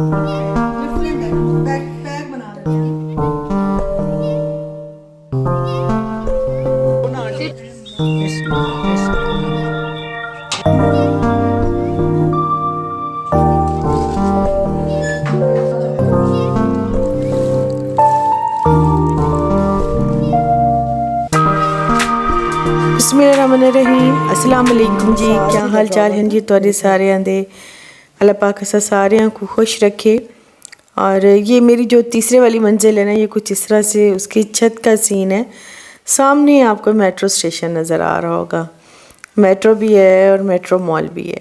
Different है, bag बना रहे बिस्मिल्लाहिर्रहमानिर्रहीम। अस्सलाम वालेकुम जी, क्या हाल चाल हैं जी तुहाडे सारियां दे। अल्लाह पाक असां सारियां को खुश रखे। और ये मेरी जो तीसरे वाली मंजिल है ना, ये कुछ इस तरह से उसकी छत का सीन है। सामने आपको मेट्रो स्टेशन नज़र आ रहा होगा, मेट्रो भी है और मेट्रो मॉल भी है।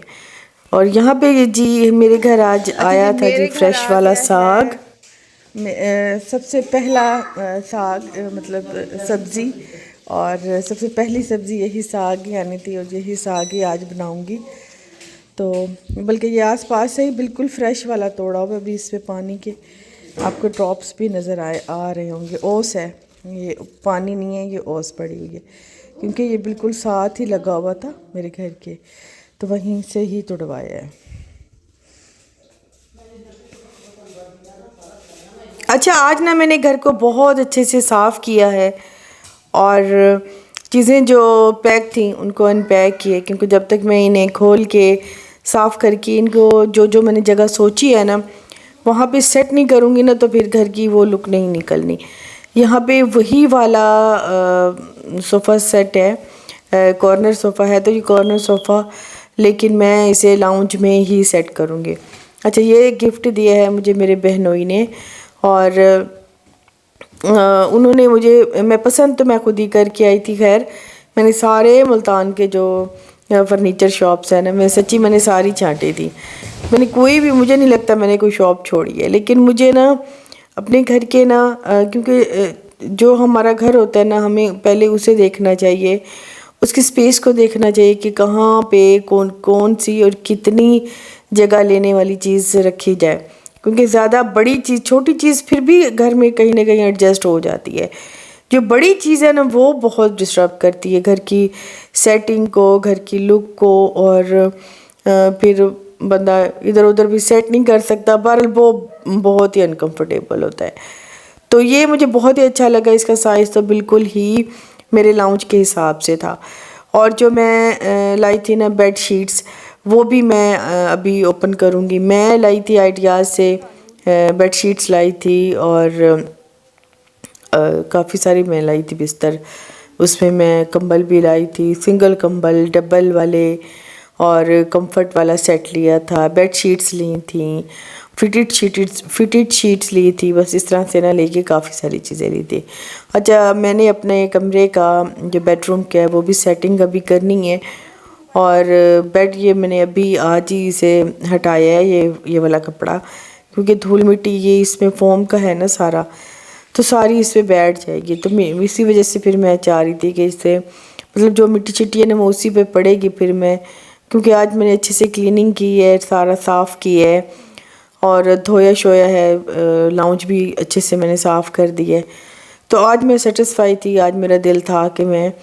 और यहाँ पे ये जी मेरे घर आज आया था जी फ्रेश वाला साग। सबसे पहला साग मतलब सब्ज़ी, और सबसे पहली सब्ज़ी यही साग ही आनी थी और यही साग ही आज बनाऊंगी। तो बल्कि ये आस पास से ही बिल्कुल फ्रेश वाला तोड़ा हुआ, अभी इस पे पानी के आपको ड्रॉप्स भी नज़र आ रहे होंगे। ओस है, ये पानी नहीं है, ये ओस पड़ी हुई है, क्योंकि ये बिल्कुल साथ ही लगा हुआ था मेरे घर के, तो वहीं से ही तुड़वाया है। अच्छा, आज ना मैंने घर को बहुत अच्छे से साफ़ किया है और चीज़ें जो पैक थी उनको अनपैक किए, क्योंकि जब तक मैं इन्हें खोल के साफ़ करके इनको जो जो मैंने जगह सोची है ना वहाँ पे सेट नहीं करूँगी ना, तो फिर घर की वो लुक नहीं निकलनी। यहाँ पे वही वाला सोफ़ा सेट है, कॉर्नर सोफ़ा है, तो ये कॉर्नर सोफ़ा लेकिन मैं इसे लाउंज में ही सेट करूँगी। अच्छा, ये गिफ्ट दिया है मुझे मेरे बहनोई ने, और उन्होंने मुझे, मैं पसंद तो मैं खुद ही करके आई थी। खैर, मैंने सारे मुल्तान के जो फर्नीचर शॉप्स हैं ना, मैंने सारी छांटी थी। मैंने कोई भी, मुझे नहीं लगता मैंने कोई शॉप छोड़ी है। लेकिन मुझे ना अपने घर के ना क्योंकि जो हमारा घर होता है ना, हमें पहले उसे देखना चाहिए, उसकी स्पेस को देखना चाहिए कि कहाँ पे कौन कौन सी और कितनी जगह लेने वाली चीज़ रखी जाए, क्योंकि ज़्यादा बड़ी चीज़, छोटी चीज़ फिर भी घर में कहीं ना कहीं एडजस्ट हो जाती है। जो बड़ी चीज़ है ना वो बहुत डिस्टर्ब करती है घर की सेटिंग को, घर की लुक को, और फिर बंदा इधर उधर भी सेट नहीं कर सकता। बहरहाल वो बहुत ही अनकंफर्टेबल होता है। तो ये मुझे बहुत ही अच्छा लगा, इसका साइज़ तो बिल्कुल ही मेरे लाउंज के हिसाब से था। और जो मैं लाई थी ना बेड शीट्स, वो भी मैं अभी ओपन करूँगी। मैं लाई थी आइडियाज़ से बेड शीट्स लाई थी, और काफ़ी सारी मैं लाई थी बिस्तर। उसमें मैं कंबल भी लाई थी, सिंगल कंबल, डबल वाले और कंफर्ट वाला सेट लिया था। बेड शीट्स ली थी, फिटेड शीट्स ली थी। बस इस तरह से ना लेके काफ़ी सारी चीज़ें ली थी। अच्छा, मैंने अपने कमरे का जो बेडरूम का है वो भी सेटिंग अभी करनी है, और बेड ये मैंने अभी आज ही इसे हटाया है, ये वाला कपड़ा, क्योंकि धूल मिट्टी ये इसमें फोम का है ना सारा, तो सारी इस पर बैठ जाएगी। तो मैं इसी वजह से फिर मैं चाह रही थी कि इससे मतलब जो मिट्टी चिट्टी है ना वो उसी पे पड़ेगी। फिर मैं, क्योंकि आज मैंने अच्छे से क्लीनिंग की है, सारा साफ़ किया है और धोया शोया है, लाउंज भी अच्छे से मैंने साफ़ कर दी है। तो आज मैं सेटिस्फाई थी। आज मेरा दिल था कि मैं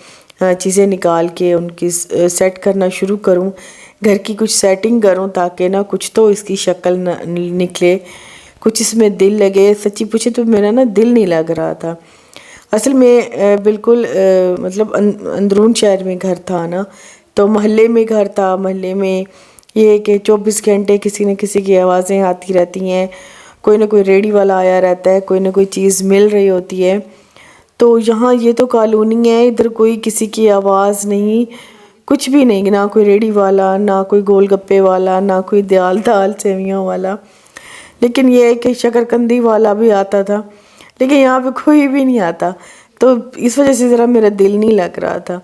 चीज़ें निकाल के उनकी सेट करना शुरू करूं, घर की कुछ सेटिंग करूं, ताकि ना कुछ तो इसकी शक्ल निकले, कुछ इसमें दिल लगे। सच्ची पूछे तो मेरा ना दिल नहीं लग रहा था। असल में बिल्कुल मतलब अंदरून शहर में घर था ना, तो मोहल्ले में घर था। मोहल्ले में ये है कि 24 घंटे किसी न किसी की आवाज़ें आती रहती हैं, कोई ना कोई रेडी वाला आया रहता है, कोई ना कोई चीज़ मिल रही होती है। तो यहाँ ये तो कॉलोनी है, इधर कोई किसी की आवाज़ नहीं, कुछ भी नहीं, ना कोई रेडी वाला, ना कोई गोलगप्पे वाला, ना कोई दाल सेवियों वाला। लेकिन ये है कि शकरकंदी वाला भी आता था, लेकिन यहाँ पे कोई भी नहीं आता। तो इस वजह से ज़रा मेरा दिल नहीं लग रहा था।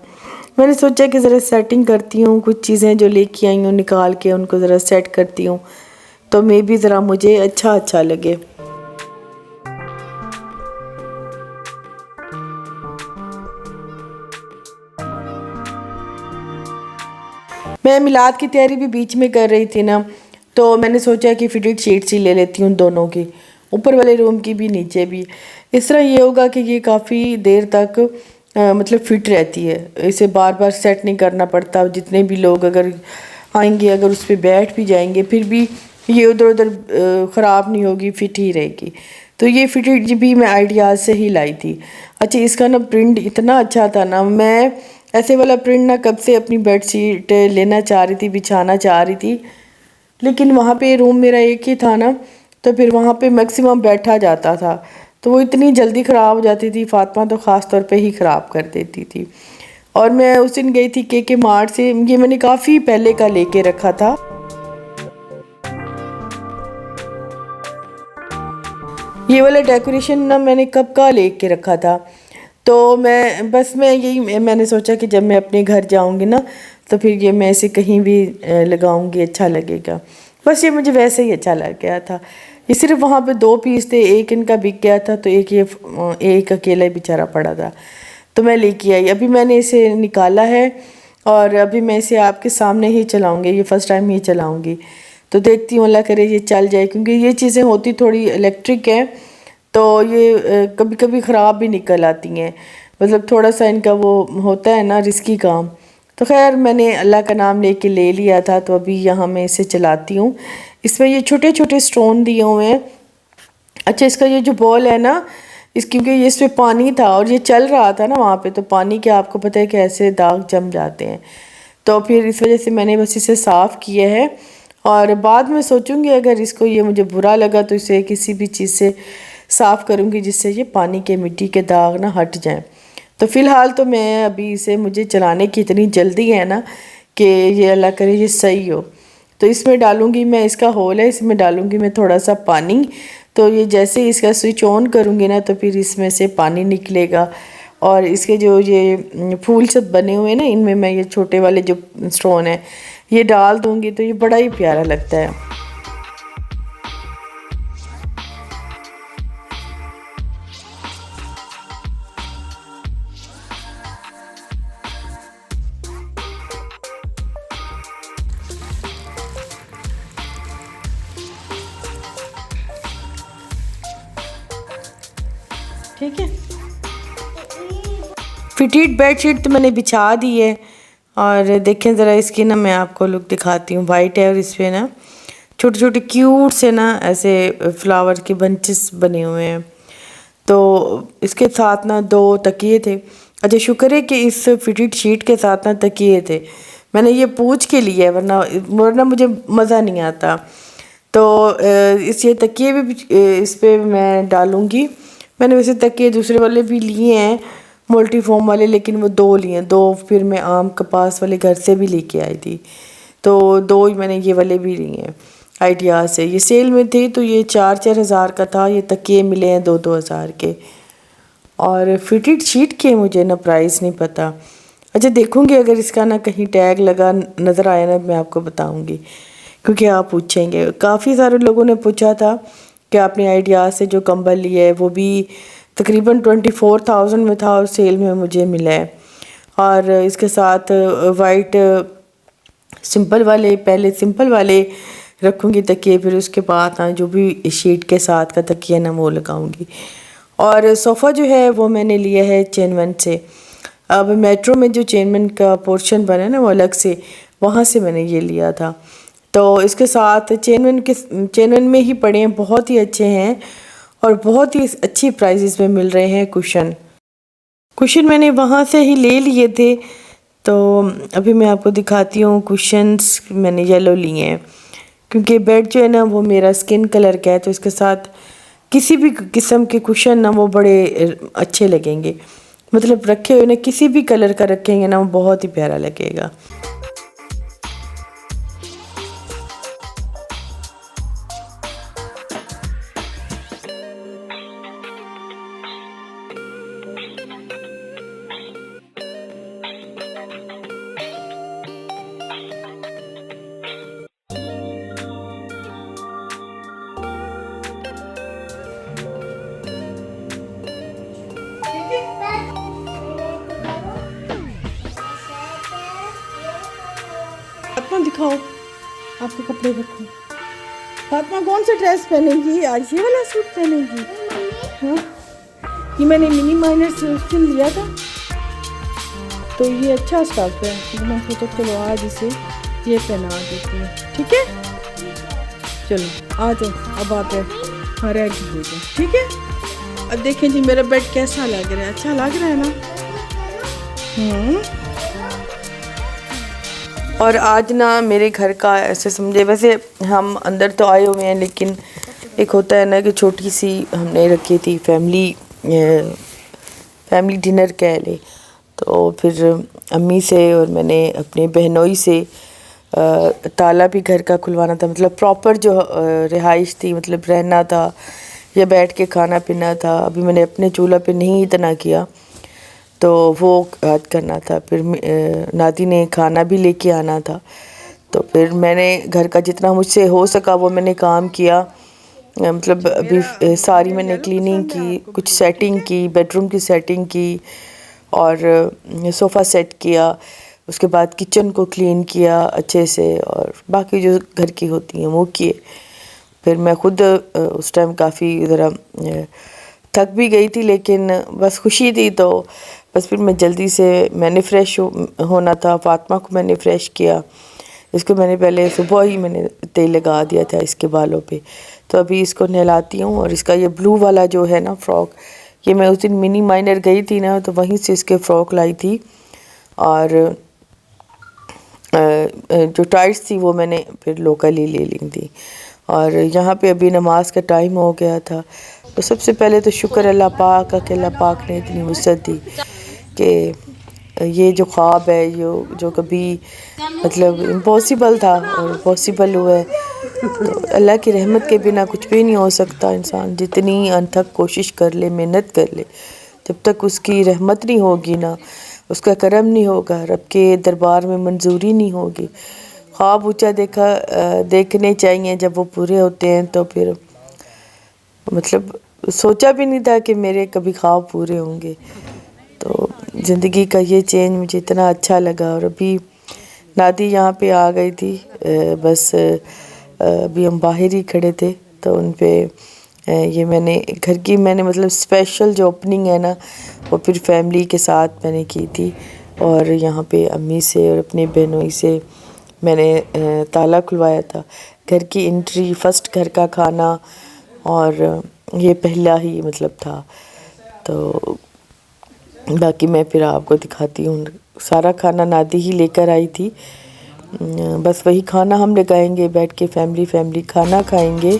मैंने सोचा कि ज़रा सेटिंग करती हूँ, कुछ चीज़ें जो लेके आई हूँ निकाल के उनको ज़रा सेट करती हूँ, तो मे भी ज़रा मुझे अच्छा लगे। मैं मिलाद की तैयारी भी बीच में कर रही थी ना, तो मैंने सोचा कि फिटेड शीट्स ही ले लेती हूँ दोनों की, ऊपर वाले रूम की भी नीचे भी। इस तरह ये होगा कि ये काफ़ी देर तक मतलब फिट रहती है, इसे बार बार सेट नहीं करना पड़ता। जितने भी लोग अगर आएंगे, अगर उस पर बैठ भी जाएंगे, फिर भी ये उधर उधर ख़राब नहीं होगी, फिट ही रहेगी। तो ये फिटेड भी मैं आइडियाज़ से ही लाई थी। अच्छा, इसका ना प्रिंट इतना अच्छा था ना, मैं ऐसे वाला प्रिंट ना कब से अपनी बेड शीट लेना चाह रही थी, बिछाना चाह रही थी, लेकिन वहाँ पे रूम मेरा एक ही था ना, तो फिर वहाँ पे मैक्सिमम बैठा जाता था, तो वो इतनी जल्दी ख़राब हो जाती थी। फातिमा तो ख़ास तौर पे ही ख़राब कर देती थी। और मैं उस दिन गई थी के मार्ट से, ये मैंने काफ़ी पहले का लेके रखा था। ये वाला डेकोरेशन ना मैंने कब का लेके रखा था, तो मैं यही मैंने सोचा कि जब मैं अपने घर जाऊंगी ना, तो फिर ये मैं इसे कहीं भी लगाऊंगी, अच्छा लगेगा। बस ये मुझे वैसे ही अच्छा लग गया था। ये सिर्फ वहाँ पे 2 पीस थे, एक इनका बिक गया था, तो एक अकेला ही बेचारा पड़ा था, तो मैं लेके आई। अभी मैंने इसे निकाला है और अभी मैं इसे आपके सामने ही चलाऊँगी, ये फ़र्स्ट टाइम ही चलाऊँगी। तो देखती हूँ, अल्लाह करे ये चल जाए, क्योंकि ये चीज़ें होती थोड़ी इलेक्ट्रिक हैं, तो ये कभी कभी ख़राब भी निकल आती हैं। मतलब थोड़ा सा इनका वो होता है ना रिस्की काम। तो खैर मैंने अल्लाह का नाम लेके ले लिया था, तो अभी यहाँ मैं इसे चलाती हूँ। इसमें ये छोटे छोटे स्टोन दिए हुए हैं। अच्छा, इसका ये जो बॉल है ना, क्योंकि ये इसमें पानी था और ये चल रहा था ना वहाँ पे, तो पानी के आपको पता है कैसे दाग जम जाते हैं, तो फिर इस वजह से मैंने बस इसे साफ़ किया है। और बाद में सोचूंगी अगर इसको ये मुझे बुरा लगा तो इसे किसी भी चीज़ से साफ़ करूँगी, जिससे ये पानी के मिट्टी के दाग ना हट जाएं। तो फ़िलहाल तो मैं अभी इसे, मुझे चलाने की इतनी जल्दी है ना कि ये अल्लाह करे ये सही हो। तो इसमें डालूँगी मैं, इसका होल है, इसमें डालूँगी मैं थोड़ा सा पानी। तो ये जैसे ही इसका स्विच ऑन करूँगी ना, तो फिर इसमें से पानी निकलेगा और इसके जो ये फूल सब बने हुए हैं ना, इनमें मैं ये छोटे वाले जो स्टोन है ये डाल दूँगी, तो ये बड़ा ही प्यारा लगता है। ठीक है, फिटेड बेडशीट तो मैंने बिछा दी है। और देखें ज़रा इसकी ना, मैं आपको लुक दिखाती हूँ। वाइट है और इस पर ना छोटे छोटे क्यूट से ना ऐसे फ्लावर के बंचेस बने हुए हैं। तो इसके साथ ना 2 तकिए थे। अच्छा, शुक्र है कि इस फिटेड शीट के साथ ना तकिए थे, मैंने ये पूछ के लिए, वरना मुझे मज़ा नहीं आता। तो इस ये तकिए भी इस पर मैं डालूँगी। मैंने वैसे तकिए दूसरे वाले भी लिए हैं, मल्टी फॉर्म वाले, लेकिन वो 2 लिए हैं। 2 फिर मैं आम कपास वाले घर से भी लेके आई थी, तो 2 ही मैंने ये वाले भी लिए हैं आइडिया से। ये सेल में थे, तो ये 4-4 हज़ार का था। ये तकिए मिले हैं 2-2 हज़ार के। और फिटेड शीट के मुझे ना प्राइस नहीं पता। अच्छा, देखूँगी अगर इसका ना कहीं टैग लगा नज़र आया ना, मैं आपको बताऊँगी, क्योंकि आप पूछेंगे। काफ़ी सारे लोगों ने पूछा था कि आपने आइडिया से जो कंबल लिया है वो भी तकरीबन 24,000 में था और सेल में मुझे मिला है। और इसके साथ वाइट सिंपल वाले, पहले सिंपल वाले रखूँगी तकिए, फिर उसके बाद ना जो भी शीट के साथ का तकिया ना वो लगाऊँगी। और सोफ़ा जो है वो मैंने लिया है चेनवन से। अब मेट्रो में जो चेनवन का पोर्शन बना है ना, वो अलग से, वहाँ से मैंने ये लिया था। तो इसके साथ चेनवन में ही पड़े हैं, बहुत ही अच्छे हैं और बहुत ही अच्छी प्राइसेस में मिल रहे हैं कुशन मैंने वहाँ से ही ले लिए थे। तो अभी मैं आपको दिखाती हूँ। कुशन्स मैंने येलो लिए हैं, क्योंकि बेड जो है ना वो मेरा स्किन कलर का है, तो इसके साथ किसी भी किस्म के कुशन ना वो बड़े अच्छे लगेंगे। मतलब रखे हुए ना किसी भी कलर का रखेंगे ना, वो बहुत ही प्यारा लगेगा। फातिमा दिखाओ, आपके कपड़े रखो। फातिमा कौन सा ड्रेस पहनेगी आज? ये वाला सूट पहनेगी? हाँ, ये मैंने मिनी माइनर से उस दिन लिया था, तो ये अच्छा स्टफ है, तो मैं सोचा चलो आज इसे ये पहना देती हूँ। ठीक है, चलो आ जाओ, अब आप रेडी हो जाओ, ठीक है। अब देखें जी मेरा बेड कैसा लग रहा है, अच्छा लग रहा है ना। और आज ना मेरे घर का ऐसे समझे, वैसे हम अंदर तो आए हुए हैं, लेकिन एक होता है ना कि छोटी सी हमने रखी थी फैमिली डिनर कह ले। तो फिर अम्मी से और मैंने अपने बहनोई से ताला भी घर का खुलवाना था, मतलब प्रॉपर जो रिहाइश थी, मतलब रहना था या बैठ के खाना पीना था। अभी मैंने अपने चूल्हा पे नहीं इतना किया, तो वो आज करना था। फिर नाती ने खाना भी लेके आना था, तो फिर मैंने घर का जितना मुझसे हो सका वो मैंने काम किया। मतलब अभी सारी मैंने क्लीनिंग की, कुछ सेटिंग की, बेडरूम की सेटिंग की और सोफ़ा सेट किया। उसके बाद किचन को क्लीन किया अच्छे से, और बाकी जो घर की होती हैं वो किए। फिर मैं खुद उस टाइम काफ़ी ज़रा थक भी गई थी, लेकिन बस खुशी थी, तो बस फिर मैं जल्दी से मैंने फ़्रेश होना था। फ़ातिमा को मैंने फ़्रेश किया, इसको मैंने पहले सुबह ही मैंने तेल लगा दिया था इसके बालों पे। तो अभी इसको नहलाती हूँ। और इसका ये ब्लू वाला जो है ना फ़्रॉक, ये मैं उस दिन मिनी माइनर गई थी ना, तो वहीं से इसके फ़्रॉक लाई थी। और जो टाइट्स थी वो मैंने फिर लोकल ही ले ली थी। और यहाँ पे अभी नमाज का टाइम हो गया था, तो सबसे पहले तो शुक्र अल्लाह पाक का कि अल्लाह पाक ने इतनी वुसअत दी कि ये जो ख्वाब है जो कभी मतलब इम्पॉसिबल था और पॉसिबल हुआ है। तो अल्लाह की रहमत के बिना कुछ भी नहीं हो सकता। इंसान जितनी अनथक कोशिश कर ले, मेहनत कर ले, जब तक उसकी रहमत नहीं होगी ना, उसका करम नहीं होगा, रब के दरबार में मंजूरी नहीं होगी। ख्वाब ऊंचा देखने चाहिए, जब वो पूरे होते हैं तो फिर मतलब सोचा भी नहीं था कि मेरे कभी ख्वाब पूरे होंगे। तो ज़िंदगी का ये चेंज मुझे इतना अच्छा लगा। और अभी नादी यहाँ पे आ गई थी, बस अभी हम बाहर ही खड़े थे, तो उन पे ये मैंने घर की मैंने मतलब स्पेशल जो ओपनिंग है ना, वो फिर फैमिली के साथ मैंने की थी। और यहाँ पे अम्मी से और अपनी बहनोई से मैंने ताला खुलवाया था। घर की एंट्री, फर्स्ट घर का खाना, और ये पहला ही मतलब था। तो बाकी मैं फिर आपको दिखाती हूँ। सारा खाना नादी ही लेकर आई थी, बस वही खाना हम लगाएंगे, बैठ के फैमिली खाना खाएंगे।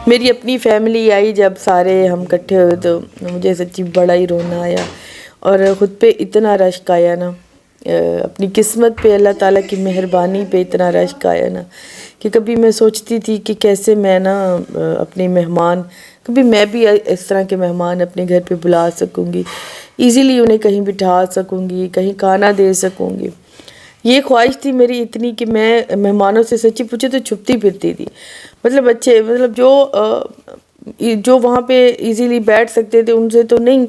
मेरी अपनी फैमिली आई, जब सारे हम इकट्ठे हुए तो मुझे सच्ची बड़ा ही रोना आया। और ख़ुद पे इतना रश्क आया ना, अपनी किस्मत पे, अल्लाह ताला की मेहरबानी पे इतना रश्क आया ना, कि कभी मैं सोचती थी कि कैसे मैं ना अपने मेहमान, कभी मैं भी इस तरह के मेहमान अपने घर पे बुला सकूँगी, ईज़िली उन्हें कहीं बिठा सकूँगी, कहीं खाना दे सकूँगी। ये ख्वाहिश थी मेरी इतनी कि मैं मेहमानों से सच्ची पूछे तो छुपती फिरती थी। मतलब अच्छे, मतलब जो वहाँ पे इजीली बैठ सकते थे उनसे तो नहीं,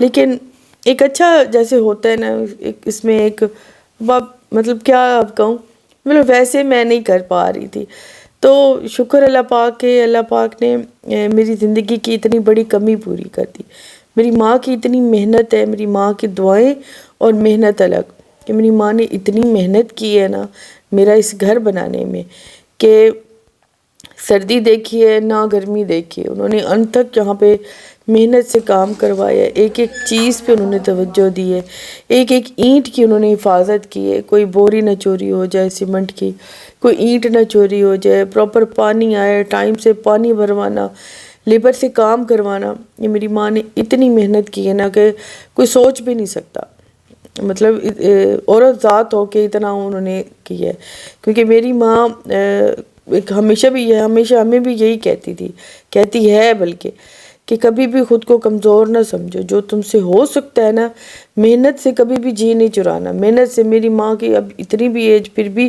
लेकिन एक अच्छा जैसे होता है ना, एक इसमें एक मतलब क्या आप कहूँ, मतलब वैसे मैं नहीं कर पा रही थी। तो शुक्र अल्लाह पाक के, अल्लाह पाक ने मेरी ज़िंदगी की इतनी बड़ी कमी पूरी कर दी। मेरी माँ की इतनी मेहनत है, मेरी माँ की दुआएं और मेहनत अलग, कि मेरी माँ ने इतनी मेहनत की है ना मेरा इस घर बनाने में, कि सर्दी देखी है ना गर्मी देखी है। उन्होंने अंत तक यहाँ पे मेहनत से काम करवाया, एक एक चीज़ पे उन्होंने तवज्जो दी है, एक एक ईंट की उन्होंने हिफाजत की है। कोई बोरी ना चोरी हो जाए सीमेंट की, कोई ईंट ना चोरी हो जाए, प्रॉपर पानी आए, टाइम से पानी भरवाना, लेबर से काम करवाना। ये मेरी माँ ने इतनी मेहनत की है ना कि कोई सोच भी नहीं सकता। मतलब औरत ज़ात हो के इतना उन्होंने किया है। क्योंकि मेरी माँ हमेशा भी ये हमेशा हमें भी यही कहती है बल्कि कि कभी भी ख़ुद को कमज़ोर ना समझो। जो तुमसे हो सकता है ना, मेहनत से कभी भी जी नहीं चुराना। मेहनत से मेरी माँ की अब इतनी भी एज, फिर भी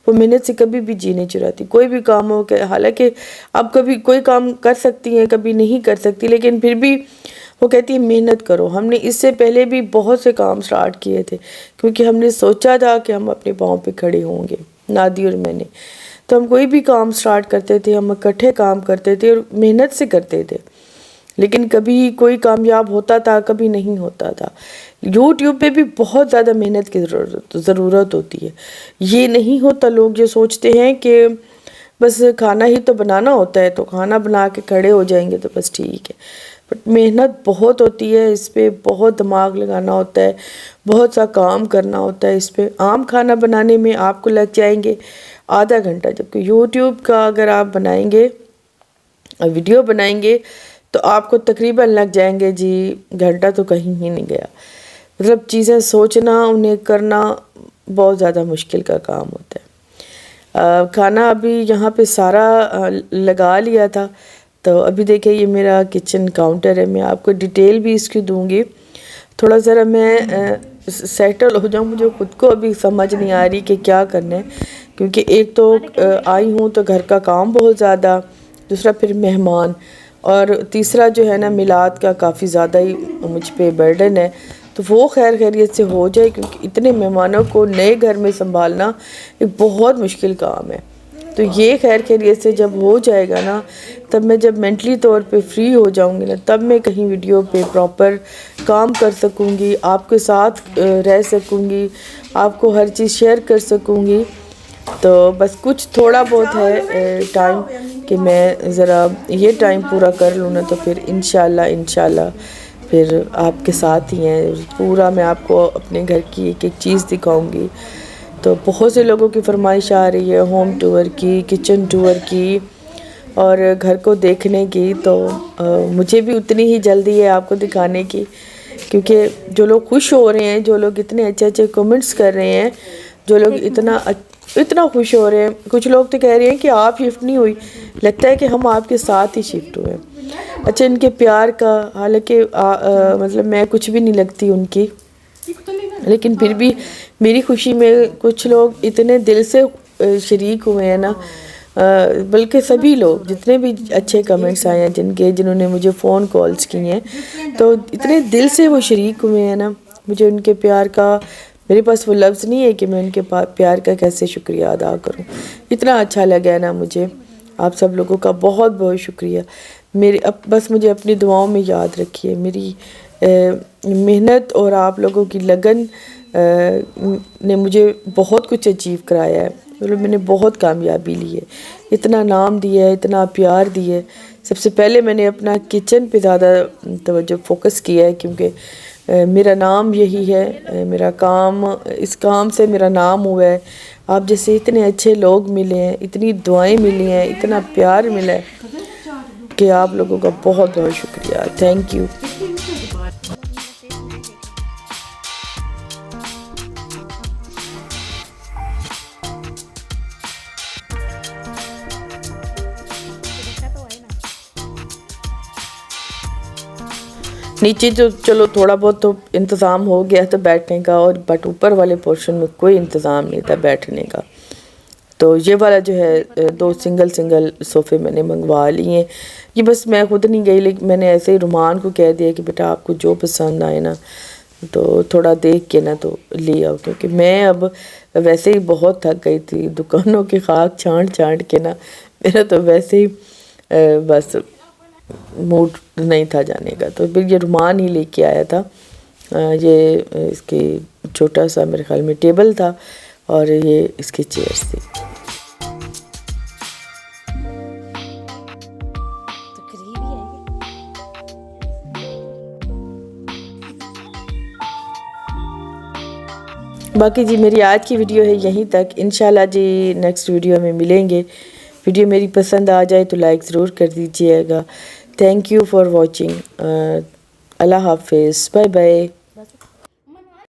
वो मेहनत से कभी भी जी नहीं चुराती। कोई भी काम हो के, हालांकि अब कभी कोई काम कर सकती हैं, कभी नहीं कर सकती, लेकिन फिर भी वो कहती है मेहनत करो। हमने इससे पहले भी बहुत से काम स्टार्ट किए थे, क्योंकि हमने सोचा था कि हम अपने पाँव पे खड़े होंगे, नादी और मैंने। तो हम कोई भी काम स्टार्ट करते थे, हम इकट्ठे काम करते थे और मेहनत से करते थे, लेकिन कभी कोई कामयाब होता था, कभी नहीं होता था। यूट्यूब पे भी बहुत ज़्यादा मेहनत की ज़रूरत होती है। ये नहीं होता, लोग जो सोचते हैं कि बस खाना ही तो बनाना होता है, तो खाना बना के खड़े हो जाएंगे तो बस ठीक है। बट मेहनत बहुत होती है, इस पर बहुत दिमाग लगाना होता है, बहुत सा काम करना होता है। इस पर आम खाना बनाने में आपको लग जाएंगे आधा घंटा, जबकि यूट्यूब का अगर आप बनाएंगे, वीडियो बनाएंगे, तो आपको तकरीबन लग जाएंगे जी घंटा तो कहीं ही नहीं गया। मतलब चीज़ें सोचना, उन्हें करना बहुत ज़्यादा मुश्किल का काम होता है। खाना अभी यहाँ पे सारा लगा लिया था, तो अभी देखिए ये मेरा किचन काउंटर है। मैं आपको डिटेल भी इसकी दूंगी। थोड़ा ज़रा मैं सेटल हो जाऊँ, मुझे ख़ुद को अभी समझ नहीं आ रही कि क्या करना है, क्योंकि एक तो आई हूँ तो घर का काम बहुत ज़्यादा, दूसरा फिर मेहमान, और तीसरा जो है ना मिलाद का काफ़ी ज़्यादा ही मुझ पे बर्डन है। तो वो खैर खैरियत से हो जाए, क्योंकि इतने मेहमानों को नए घर में संभालना एक बहुत मुश्किल काम है। तो ये खैर खैरियत से जब हो जाएगा ना, तब मैं जब मेंटली तौर पे फ्री हो जाऊंगी ना, तब मैं कहीं वीडियो पे प्रॉपर काम कर सकूंगी, आपके साथ रह सकूंगी, आपको हर चीज़ शेयर कर सकूंगी। तो बस कुछ थोड़ा बहुत है टाइम कि मैं ज़रा ये टाइम पूरा कर लूँ ना, तो फिर इंशाल्लाह फिर आपके साथ ही हैं पूरा। मैं आपको अपने घर की एक एक चीज़ दिखाऊंगी। तो बहुत से लोगों की फरमाइश आ रही है होम टूर की, किचन टूर की और घर को देखने की। तो मुझे भी उतनी ही जल्दी है आपको दिखाने की, क्योंकि जो लोग खुश हो रहे हैं, जो लोग इतने अच्छे अच्छे कमेंट्स कर रहे हैं, जो लोग इतना खुश हो रहे हैं। कुछ लोग तो कह रहे हैं कि आप शिफ्ट नहीं हुई, लगता है कि हम आपके साथ ही शिफ्ट हुए। अच्छा, इनके प्यार का, हालांकि मतलब मैं कुछ भी नहीं लगती उनकी, लेकिन फिर भी मेरी खुशी में कुछ लोग इतने दिल से शरीक हुए हैं ना, बल्कि सभी लोग जितने भी अच्छे कमेंट्स आए हैं, जिन्होंने मुझे फ़ोन कॉल्स किए हैं, तो इतने दिल से वो शरीक हुए हैं ना, मुझे उनके प्यार का, मेरे पास वो लफ्ज़ नहीं है कि मैं उनके प्यार का कैसे शुक्रिया अदा करूं। इतना अच्छा लगा है ना मुझे। आप सब लोगों का बहुत बहुत शुक्रिया। बस मुझे अपनी दुआओं में याद रखिए। मेरी मेहनत और आप लोगों की लगन ने मुझे बहुत कुछ अचीव कराया है। मतलब मैंने बहुत कामयाबी ली है, इतना नाम दिया है, इतना प्यार दिया है। सबसे पहले मैंने अपना किचन पे ज़्यादा तवज्जो फोकस किया है, क्योंकि मेरा नाम यही है, मेरा काम, इस काम से मेरा नाम हुआ है। आप जैसे इतने अच्छे लोग मिले हैं, इतनी दुआएं मिली हैं, इतना प्यार मिला है कि आप लोगों का बहुत बहुत शुक्रिया। Thank you. नीचे जो चलो थोड़ा बहुत तो इंतज़ाम हो गया था बैठने का, और बट ऊपर वाले पोर्शन में कोई इंतज़ाम नहीं था बैठने का। तो ये वाला जो है 2 सिंगल सोफ़े मैंने मंगवा लिए हैं। ये बस मैं खुद नहीं गई, लेकिन मैंने ऐसे ही रुमान को कह दिया कि बेटा आपको जो पसंद आए ना, तो थोड़ा देख के ना तो ले आओ, क्योंकि मैं अब वैसे ही बहुत थक गई थी दुकानों की खाक छांट के ना। मेरा तो वैसे ही बस मूड नहीं था जाने का। तो फिर ये रुमान ही लेके आया था। ये इसके छोटा सा मेरे ख्याल में टेबल था, और ये इसकी चेयर्स थी। बाकी जी मेरी आज की वीडियो है यहीं तक। इंशाल्लाह जी नेक्स्ट वीडियो में मिलेंगे। वीडियो मेरी पसंद आ जाए तो लाइक ज़रूर कर दीजिएगा। Thank you for watching. अल्लाह हाफिज़, बाय बाय।